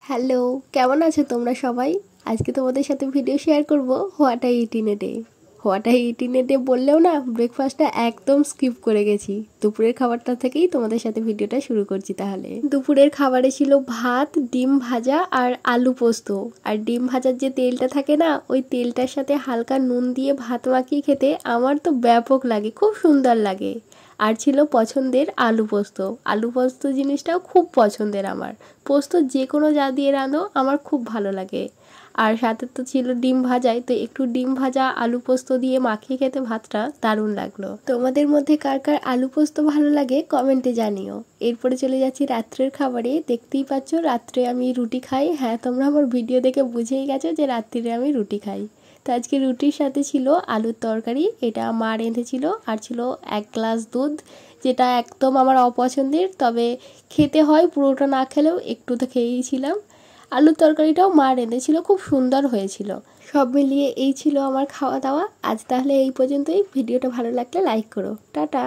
Hello, কেমন আছো তোমরা সবাই? আজকে তোমাদের সাথে ভিডিও শেয়ার করব what I it in a day. What I it in a day বললেও না, ব্রেকফাস্টটা একদম স্কিপ করে গেছি। দুপুরের খাবারটা থেকেই তোমাদের সাথে ভিডিওটা শুরু করছি তাহলে। দুপুরের খাবারে ছিল ভাত, ডিম ভাজা আর আলু পোস্ত। আর ডিম ভাজার যে তেলটা থাকে না, ওই তেলটার সাথে হালকা নুন দিয়ে ভাত মাখিয়ে খেতে আমার তো ব্যাপক লাগে, খুব সুন্দর লাগে। আর ছিল পছন্দের আলু পোস্ত। আলু পোস্ত জিনিসটাও খুব পছন্দের আমার। পোস্ত যে কোনো যা দিয়ে রাঁধো আমার খুব ভালো লাগে। আর সাথে তো ছিল ডিম ভাজাই, তো একটু ডিম ভাজা আলু পোস্ত দিয়ে মাখিয়ে খেতে ভাতটা দারুণ লাগলো। তোমাদের মধ্যে কার কার আলু পোস্ত ভালো লাগে কমেন্টে জানিও। এরপরে চলে যাচ্ছি রাত্রের খাবারে। দেখতেই পাচ্ছ রাত্রে আমি রুটি খাই। হ্যাঁ, তোমরা আমার ভিডিও দেখে বুঝেই গেছো যে রাত্রিরে আমি রুটি খাই। তো আজকে রুটির সাথে ছিল আলুর তরকারি, এটা মা রেঁধেছিল। আর ছিল 1 গ্লাস দুধ, যেটা একদম আমার অপছন্দের, তবে খেতে হয়, পুরোটা না খেলেও একটু তো খেয়েইছিলাম। আলুর তরকারিটাও মা রেঁধেছিল, খুব সুন্দর হয়েছিল। সব মিলিয়ে এই ছিল আমার খাওয়া দাওয়া আজ। তাহলে এই পর্যন্তই। ভিডিওটা ভালো লাগলে লাইক করো। টাটা।